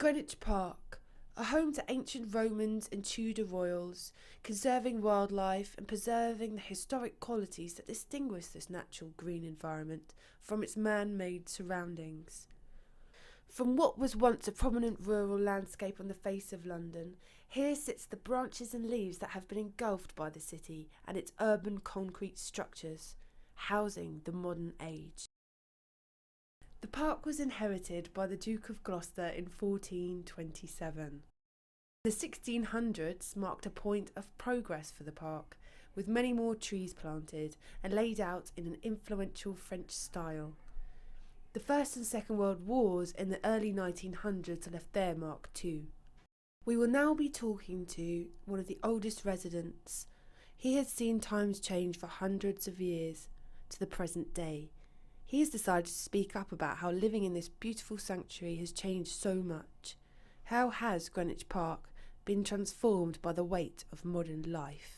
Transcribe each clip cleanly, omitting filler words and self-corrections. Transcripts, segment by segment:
Greenwich Park, a home to ancient Romans and Tudor royals, conserving wildlife and preserving the historic qualities that distinguish this natural green environment from its man-made surroundings. From what was once a prominent rural landscape on the face of London, here sits the branches and leaves that have been engulfed by the city and its urban concrete structures, housing the modern age. The park was inherited by the Duke of Gloucester in 1427. The 1600s marked a point of progress for the park, with many more trees planted and laid out in an influential French style. The First and Second World Wars in the early 1900s left their mark too. We will now be talking to one of the oldest residents. He has seen times change for hundreds of years to the present day. He has decided to speak up about how living in this beautiful sanctuary has changed so much. How has Greenwich Park been transformed by the weight of modern life?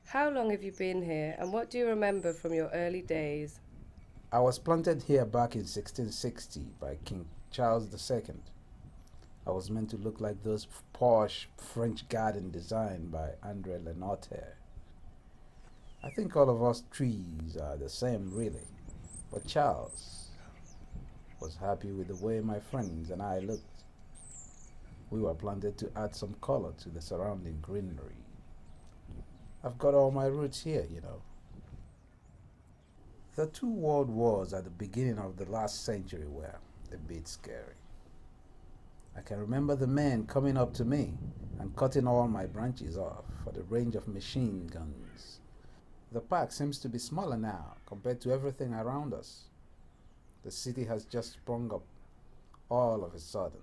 How long have you been here, and what do you remember from your early days? I was planted here back in 1660 by King Charles II. I was meant to look like those posh French garden designed by André Lenoir. I think all of us trees are the same, really. But Charles was happy with the way my friends and I looked. We were planted to add some color to the surrounding greenery. I've got all my roots here. The two world wars at the beginning of the last century were a bit scary. I can remember the men coming up to me and cutting all my branches off for the range of machine guns. The park seems to be smaller now compared to everything around us. The city has just sprung up all of a sudden.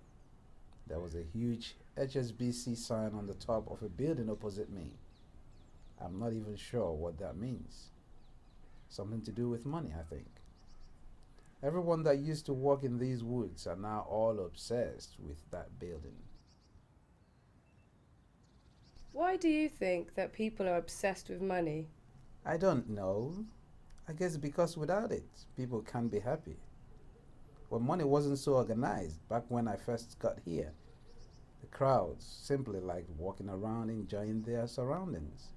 There was a huge HSBC sign on the top of a building opposite me. I'm not even sure what that means. Something to do with money, I think. Everyone that used to walk in these woods are now all obsessed with that building. Why do you think that people are obsessed with money? I don't know. I guess because without it, people can't be happy. When money wasn't so organized back when I first got here, the crowds simply liked walking around enjoying their surroundings,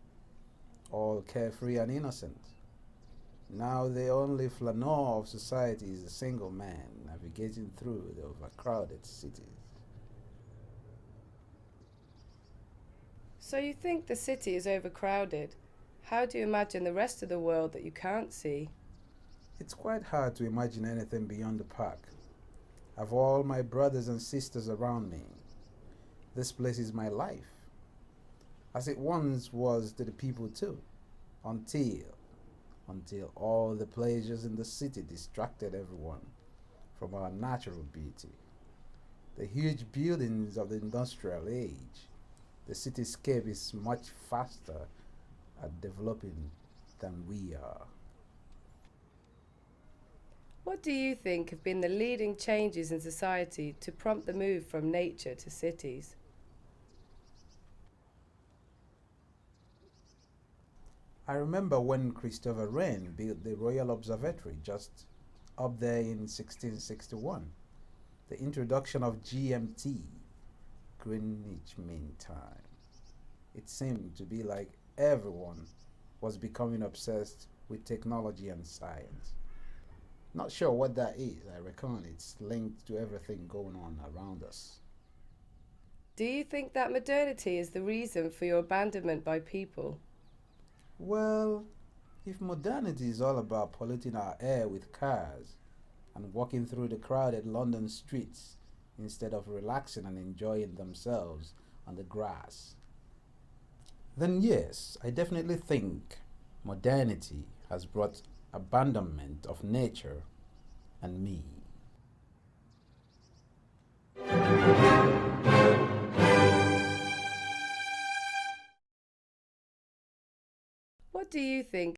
all carefree and innocent. Now the only flaneur of society is a single man navigating through the overcrowded cities. So you think the city is overcrowded? How do you imagine the rest of the world that you can't see? It's quite hard to imagine anything beyond the park. I've all my brothers and sisters around me. This place is my life, as it once was to the people too, until all the pleasures in the city distracted everyone from our natural beauty. The huge buildings of the industrial age, the cityscape is much faster at developing than we are. What do you think have been the leading changes in society to prompt the move from nature to cities? I remember when Christopher Wren built the Royal Observatory just up there in 1661. The introduction of GMT, Greenwich Mean Time. It seemed to be like everyone was becoming obsessed with technology and science. Not sure what that is. I reckon it's linked to everything going on around us. Do you think that modernity is the reason for your abandonment by people? Well, if modernity is all about polluting our air with cars and walking through the crowded London streets instead of relaxing and enjoying themselves on the grass, then yes, I definitely think modernity has brought abandonment of nature and me. What do you think